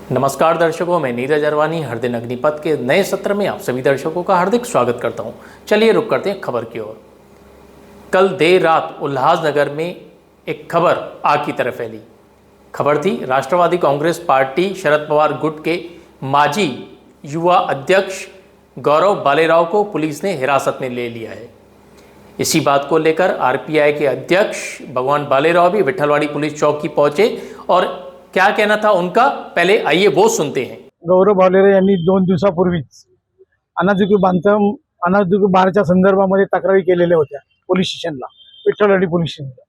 नमस्कार दर्शकों, मैं नीरज अरवानी हर दिन अग्निपथ के नए सत्र में आप सभी दर्शकों का हार्दिक स्वागत करता हूं। चलिए रुक करते हैं खबर की ओर। कल देर रात उल्लासनगर में एक खबर आग की तरह फैली। खबर थी राष्ट्रवादी कांग्रेस पार्टी शरद पवार गुट के माजी युवा अध्यक्ष गौरव बालेराव को पुलिस ने हिरासत में ले लिया है। इसी बात को लेकर आरपीआई के अध्यक्ष भगवान बालेराव भी विठलवाड़ी पुलिस चौकी पहुंचे और क्या कहना था उनका, पहले आइए वो सुनते हैं। गौरव बालेराव यांनी 2 दिवसापूर्वीच अनाधिकृत बांधकाम अनाधिकृत बारच्या संदर्भामध्ये तक्रारी केलेल्या होत्या पोलीस स्टेशनला, विठ्ठलवाडी पोलीस स्टेशनला,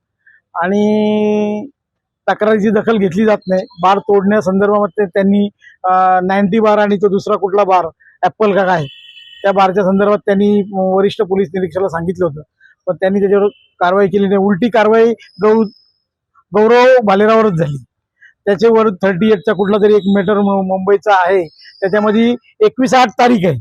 आणि तक्रारीची दखल घेतली जात नाही। बार तोडण्यासंदर्भामध्ये त्यांनी 90 बार आणि तो दुसरा कुठला बार ॲपल का काय त्या बारच्या संदर्भात त्यांनी वरिष्ठ पोलीस निरीक्षकाला सांगितलं होतं, पण त्यांनी त्याच्यावर कारवाई केली नाही। उलटी कारवाई गौरव बालेरावरच झाली। त्याच्यावर 38चा कुठला तरी एक मॅटर मुंबईचा आहे, त्याच्यामध्ये 21/8 तारीख आहे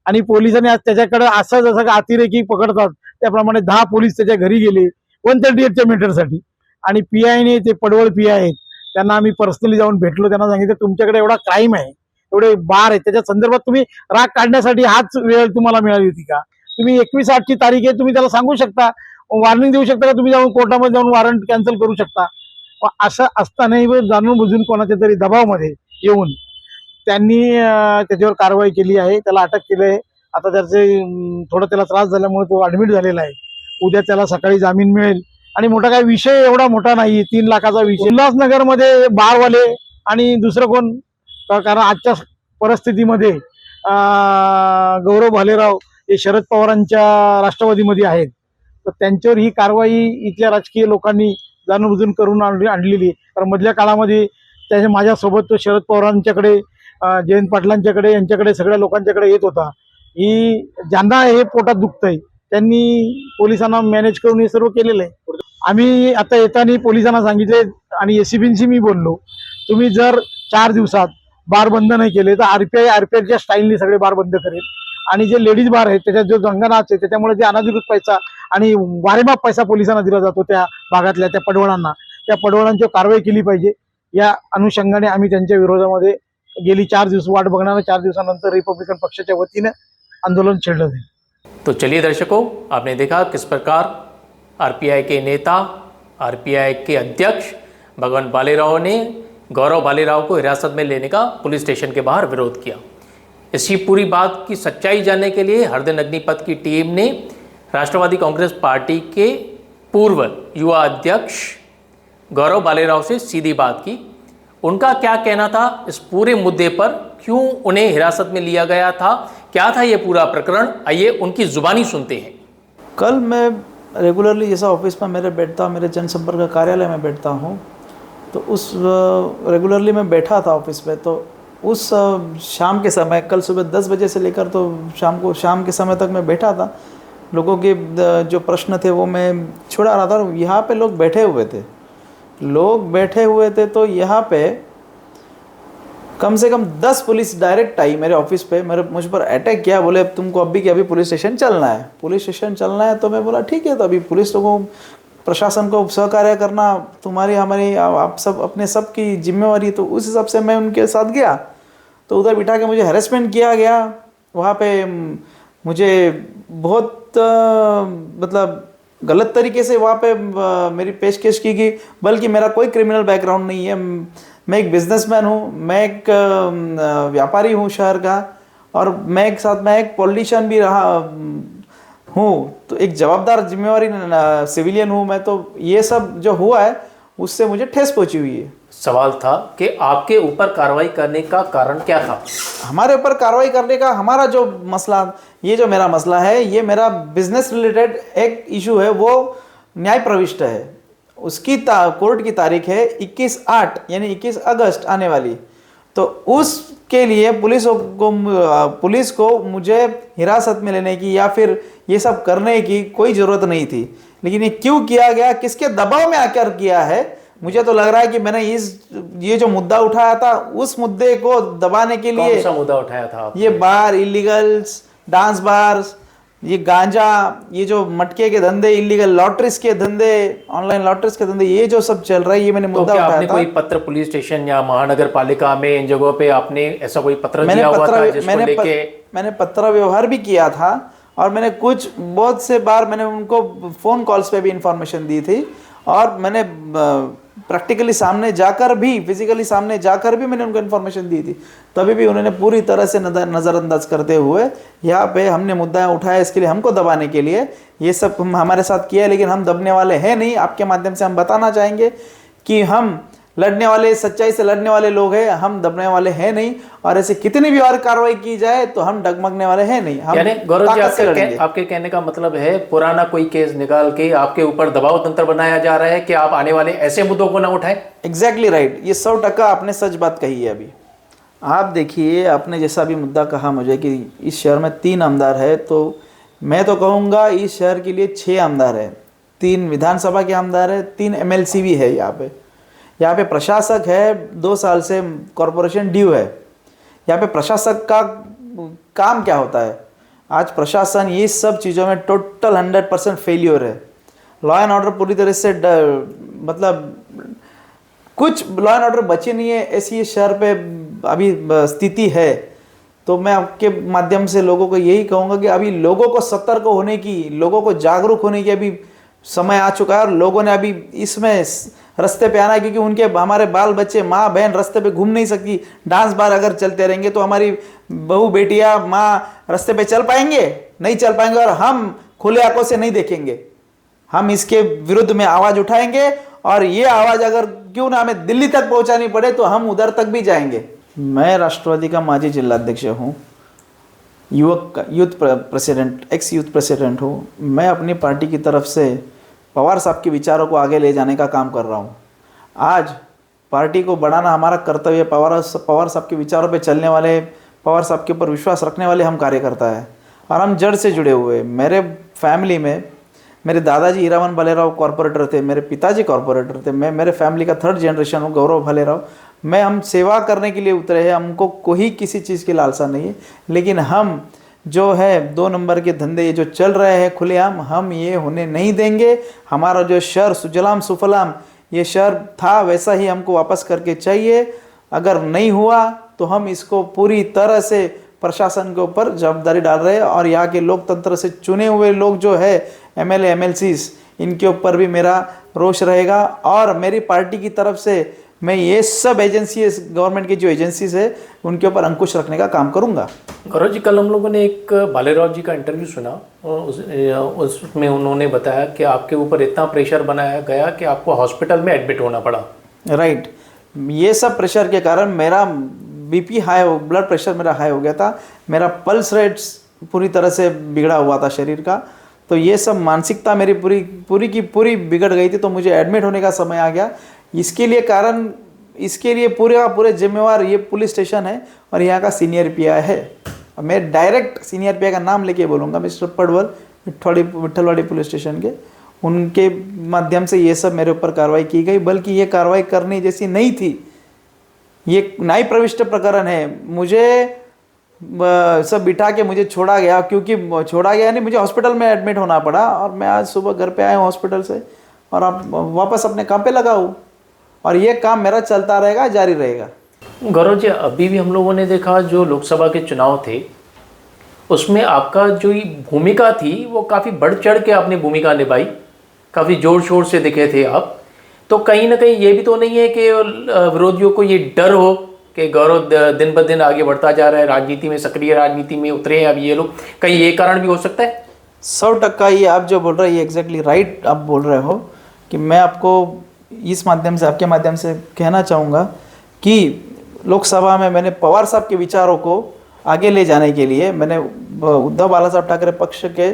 आणि पोलिसांनी आज त्याच्याकडे असं जसं अतिरेकी पकडतात त्याप्रमाणे 10 पोलीस त्याच्या घरी गेले 138च्या मॅटरसाठी। आणि पीआयने ते पडवळ पीआय आहेत त्यांना आम्ही पर्सनली जाऊन भेटलो, त्यांना सांगितलं तुमच्याकडे एवढा क्राईम आहे, एवढे बार आहे, त्याच्या संदर्भात तुम्ही राग काढण्यासाठी हाच वेळ तुम्हाला मिळाली होती का? तुम्ही 21/8ची तारीख आहे, तुम्ही त्याला सांगू शकता, वॉर्निंग देऊ शकता का, तुम्ही जाऊन कोर्टामध्ये जाऊन वॉरंट कॅन्सल करू शकता। असं असतानाही जाणून बुजून कोणाच्या तरी दबावामध्ये येऊन त्यांनी त्याच्यावर कारवाई केली आहे, त्याला अटक केली आहे। आता त्याचे थोडा त्याला त्रास झाल्यामुळे तो ऍडमिट झालेला आहे। उद्या त्याला सकाळी जामीन मिळेल आणि मोठा काय विषय एवढा मोठा नाही, 3 लाखाचा विषय। उल्हासनगरमध्ये बारवाले आणि दुसरं कोण, कारण आजच्या परिस्थितीमध्ये गौरव बालेराव हे शरद पवारांच्या राष्ट्रवादीमध्ये आहेत, तर त्यांच्यावर ही कारवाई इथल्या राजकीय लोकांनी जाणून करून आणलेली। तर मधल्या काळामध्ये त्याच्या माझ्यासोबत तो शरद पवारांच्याकडे, जयंत पाटलांच्याकडे, यांच्याकडे सगळ्या लोकांच्याकडे येत होता। ही ज्यांना हे पोटात दुखतंय त्यांनी पोलिसांना मॅनेज करून हे सर्व केलेलं आहे। आम्ही आता येताना पोलिसांना सांगितले आणि एसीबींशी मी बोललो, तुम्ही जर 4 दिवसात बार बंद नाही केले तर आरपीआयच्या स्टाईलने सगळे बार बंद करेल। आणि जे लेडीज बार आहेत त्याच्यात जो गंगानाच आहे त्याच्यामुळे जे अनाधिकृत पैसा आणि वारेमाप पैसा पोलिसांना दिला जातो त्या भागातल्या त्या पडवळांना, त्या पडवळांची कारवाई केली पाहिजे। या अनुषंगाने आम्ही त्यांच्या विरोधामध्ये गेली 4 दिवस वाट बघणार। 4 दिवसानंतर रिपब्लिकन पक्षाच्या वतीने आंदोलन छेड़लं जाईल। तो चलिए दर्शकों, आपने देखा किस प्रकार आरपीआई के नेता, आरपीआई के अध्यक्ष भगवान बालेराव ने गौरव बालेराव को हिरासत में लेने का पुलिस स्टेशन के बाहर विरोध किया। इसी पूरी बात की सच्चाई जानने के लिए हर दिन अग्निपथ की टीम ने राष्ट्रवादी कांग्रेस पार्टी के पूर्व युवा अध्यक्ष गौरव बालेराव से सीधी बात की। उनका क्या कहना था इस पूरे मुद्दे पर, क्यों उन्हें हिरासत में लिया गया था, क्या था ये पूरा प्रकरण, आइए उनकी जुबानी सुनते हैं। कल मैं रेगुलरली जैसा ऑफिस में मेरे बैठता हूँ, मेरे जनसंपर्क कार्यालय में बैठता हूँ, तो उस रेगुलरली मैं बैठा था ऑफिस पे। तो उस शाम के समय, कल सुबह 10 बजे से लेकर तो शाम के समय तक मैं बैठा था। लोगों के जो प्रश्न थे वो मैं छुड़ा रहा था। यहाँ पे लोग बैठे हुए थे तो यहाँ पे कम से कम 10 पुलिस डायरेक्ट आई मेरे ऑफिस पे, मुझ पर अटैक किया। बोले तुमको अभी के अभी पुलिस स्टेशन चलना है। तो मैं बोला ठीक है, तो अभी पुलिस लोगों प्रशासन को सहकार्य करना तुम्हारी हमारी आप सब अपने सब की जिम्मेवारी। तो उस हिसाब से मैं उनके साथ गया, तो उधर बिठा के मुझे हैरेसमेंट किया गया। वहाँ पे मुझे बहुत मतलब गलत तरीके से वहाँ पे मेरी पेशकश की गई, बल्कि मेरा कोई क्रिमिनल बैकग्राउंड नहीं है। मैं एक बिजनेसमैन हूँ, मैं एक व्यापारी हूँ शहर का, और मैं एक पॉलिटिशियन भी रहा हूँ, तो एक जवाबदार जिम्मेवारी सिविलियन हूँ मैं। तो ये सब जो हुआ है उससे मुझे ठेस पहुँची हुई है। सवाल था कि आपके ऊपर कार्रवाई करने का कारण क्या था? हमारे ऊपर कार्रवाई करने का हमारा जो मसला, ये जो मेरा मसला है, ये मेरा बिजनेस रिलेटेड एक इशू है, वो न्याय प्रविष्ट है। उसकी कोर्ट की तारीख है 21/8 यानी 21 अगस्त आने वाली। तो उसके लिए पुलिस को मुझे हिरासत में लेने की या फिर ये सब करने की कोई ज़रूरत नहीं थी। लेकिन ये क्यों किया गया, किसके दबाव में आकर किया है, मुझे तो लग रहा है कि मैंने ये जो मुद्दा उठाया था उस मुद्दे को दबाने के लिए। कौन सा मुद्दा उठाया था आपने? ये बार, इलीगल्स, डांस बार्स, ये गांजा, ये जो मटके के धंधे, इलीगल लॉटरीज के धंधे, ऑनलाइन लॉटरीज के धंधे, ये जो सब चल रहा है, ये मैंने तो मुद्दा क्या उठाया आपने था। कोई पत्र पुलिस स्टेशन या महानगर पालिका में इन जगहों पे आपने ऐसा कोई पत्र मैंने दिया हुआ था पत्र जिसको मैंने लेके मैंने पत्र व्यवहार भी किया था, और मैंने कुछ बहुत से बार मैंने उनको फ़ोन कॉल्स पे भी इंफॉर्मेशन दी थी, और मैंने प्रैक्टिकली सामने जाकर भी, फिजिकली सामने जाकर भी मैंने उनको इन्फॉर्मेशन दी थी, तभी भी उन्होंने पूरी तरह से नज़रअंदाज करते हुए यहाँ पे हमने मुद्दा उठाया इसके लिए, हमको दबाने के लिए ये सब हमारे साथ किया है। लेकिन हम दबने वाले हैं नहीं। आपके माध्यम से हम बताना चाहेंगे कि हम लड़ने वाले, सच्चाई से लड़ने वाले लोग हैं, हम दबने वाले हैं नहीं। और ऐसे कितनी भी और कार्रवाई की जाए तो हम डगमगने वाले हैं नहीं। हम यानी गौरव जी ताकत से लड़ेंगे। आपके कहने का मतलब है पुराना कोई केस निकाल के आपके ऊपर दबाव तंत्र बनाया जा रहा है कि आप आने वाले ऐसे मुद्दों को ना उठाएं। एग्जैक्टली राइट, ये 100% आपने सच बात कही है। अभी आप देखिए, आपने जैसा भी मुद्दा कहा मुझे कि इस शहर में 3 आमदार है, तो मैं तो कहूँगा इस शहर के लिए 6 आमदार है। 3 विधानसभा के आमदार है, 3 MLC भी है। यहाँ पे प्रशासक है, 2 साल से कॉरपोरेशन ड्यू है। यहाँ पे प्रशासक का काम क्या होता है? आज प्रशासन ये सब चीज़ों में टोटल 100% फेल्योर है। लॉ एंड ऑर्डर पूरी तरह से मतलब कुछ लॉ एंड ऑर्डर बचे नहीं है, ऐसी इस शहर पे अभी स्थिति है। तो मैं आपके माध्यम से लोगों को यही कहूँगा कि अभी लोगों को सतर्क होने की, लोगों को जागरूक होने की अभी समय आ चुका है, और लोगों ने अभी इसमें रास्ते पे आना है, क्योंकि उनके हमारे बाल बच्चे, माँ बहन रास्ते पे घूम नहीं सकती। डांस बार अगर चलते रहेंगे तो हमारी बहू बेटियाँ माँ रास्ते पे चल पाएंगे? नहीं चल पाएंगे, और हम खुले आंखों से नहीं देखेंगे। हम इसके विरुद्ध में आवाज़ उठाएंगे, और ये आवाज़ अगर क्यों ना हमें दिल्ली तक पहुँचानी पड़े तो हम उधर तक भी जाएंगे। मैं राष्ट्रवादी का माजी जिलाध्यक्ष हूँ, youth president, x youth president हूँ। मैं अपनी पार्टी की तरफ से पवार साहब के विचारों को आगे ले जाने का काम कर रहा हूँ। आज पार्टी को बढ़ाना हमारा कर्तव्य। पवार साहब के विचारों पे चलने वाले, पवार साहब के ऊपर विश्वास रखने वाले हम कार्यकर्ता है, और हम जड़ से जुड़े हुए। मेरे फैमिली में मेरे दादाजी हीरावन भालेराव कॉरपोरेटर थे, मेरे पिताजी कॉरपोरेटर थे। मैं मेरे फैमिली का 3rd जनरेशन हूँ, गौरव भालेराव। मैं हम सेवा करने के लिए उतरे हैं, हमको कोई किसी चीज़ की लालसा नहीं है। लेकिन हम जो है 2 नंबर के धंधे ये जो चल रहे हैं खुलेआम, हम ये होने नहीं देंगे। हमारा जो शहर सुजलाम सुफलाम ये शहर था, वैसा ही हमको वापस करके चाहिए। अगर नहीं हुआ तो हम इसको पूरी तरह से प्रशासन के ऊपर जवाबदारी डाल रहे हैं, और यहाँ के लोकतंत्र से चुने हुए लोग जो है MLA MLCs, इनके ऊपर भी मेरा रोष रहेगा। और मेरी पार्टी की तरफ से मैं ये सब एजेंसी, गवर्नमेंट की जो एजेंसीज है, उनके ऊपर अंकुश रखने का काम करूंगा। गौरव जी, कल हम लोगों ने एक भालेराव जी का इंटरव्यू सुना, और उसमें उन्होंने बताया कि आपके ऊपर इतना प्रेशर बनाया गया कि आपको हॉस्पिटल में एडमिट होना पड़ा। राइट, ये सब प्रेशर के कारण मेरा BP हाई, ब्लड प्रेशर मेरा हाई हो गया था, मेरा पल्स रेट्स पूरी तरह से बिगड़ा हुआ था शरीर का। तो ये सब मानसिकता मेरी पूरी की पूरी बिगड़ गई थी, तो मुझे एडमिट होने का समय आ गया। इसके लिए पूरे जिम्मेवार ये पुलिस स्टेशन है, और यहाँ का सीनियर PI है। मैं डायरेक्ट सीनियर PI का नाम लेके बोलूँगा, mister Padwal, Vitthalwadi police station के। उनके माध्यम से ये सब मेरे ऊपर कार्रवाई की गई, बल्कि ये कार्रवाई करने जैसी नहीं थी। ये न्याय प्रविष्ट प्रकरण है। मुझे सब बिठा के मुझे छोड़ा गया, क्योंकि छोड़ा गया नहीं, मुझे हॉस्पिटल में एडमिट होना पड़ा। और मैं आज सुबह घर पे आया हूँ हॉस्पिटल से, और अब वापस अपने काम पे लगा हूँ, और ये काम मेरा चलता रहेगा, जारी रहेगा। गौरव जी, अभी भी हम लोगों ने देखा जो लोकसभा के चुनाव थे, उसमें आपका जो भूमिका थी वो काफ़ी बढ़ चढ़ के आपने भूमिका निभाई, काफ़ी जोर शोर से दिखे थे आप। तो कहीं ना कहीं ये भी तो नहीं है कि विरोधियों को ये डर हो कि गौरव दिन ब दिन आगे बढ़ता जा रहा है, राजनीति में, सक्रिय राजनीति में उतरे हैं अब ये लोग, कहीं ये कारण भी हो सकता है? 100% ये आप जो बोल रहे हैं ये एग्जैक्टली राइट आप बोल रहे हो। कि मैं आपको इस माध्यम से, आपके माध्यम से कहना चाहूँगा कि लोकसभा में मैंने पवार साहब के विचारों को आगे ले जाने के लिए मैंने उद्धव बाला साहब ठाकरे पक्ष के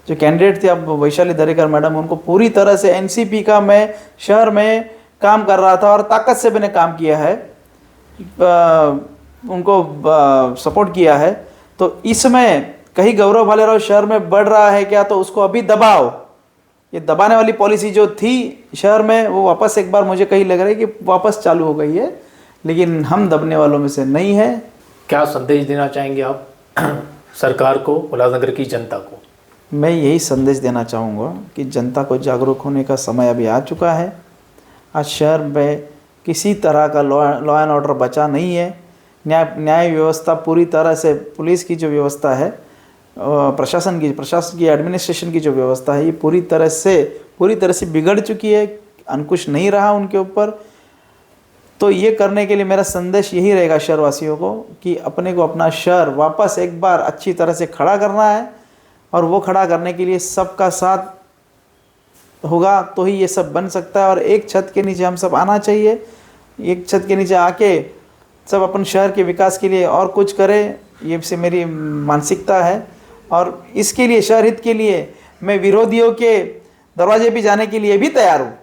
जो कैंडिडेट थे, अब वैशाली दरेकर मैडम, उनको पूरी तरह से NCP का मैं शहर में काम कर रहा था, और ताकत से मैंने काम किया है, उनको सपोर्ट किया है। तो इसमें कहीं गौरव भालेराव शहर में बढ़ रहा है क्या, तो उसको अभी दबाओ। ये दबाने वाली पॉलिसी जो थी शहर में, वो वापस एक बार मुझे कहीं लग रहा है कि वापस चालू हो गई है, लेकिन हम दबने वालों में से नहीं है। क्या संदेश देना चाहेंगे आप सरकार को, उल्लासनगर की जनता को? मैं यही संदेश देना चाहूँगा कि जनता को जागरूक होने का समय अभी आ चुका है। आज शहर में किसी तरह का लॉ एंड ऑर्डर बचा नहीं है। न्याय व्यवस्था पूरी तरह से, पुलिस की जो व्यवस्था है, प्रशासन की एडमिनिस्ट्रेशन की जो व्यवस्था है, ये पूरी तरह से बिगड़ चुकी है। अंकुश नहीं रहा उनके ऊपर। तो ये करने के लिए मेरा संदेश यही रहेगा शहरवासियों को कि अपने को अपना शहर वापस एक बार अच्छी तरह से खड़ा करना है, और वो खड़ा करने के लिए सबका साथ होगा तो ही ये सब बन सकता है। और एक छत के नीचे हम सब आना चाहिए, एक छत के नीचे आके सब अपन शहर के विकास के लिए और कुछ करें, ये से मेरी मानसिकता है। और इसके लिए, शहर हित के लिए, मैं विरोधियों के दरवाजे पे जाने के लिए भी तैयार हूँ।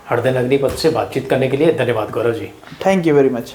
हृदय नगरी पथ से बातचीत करने के लिए धन्यवाद Gaurav ji. Thank you very much.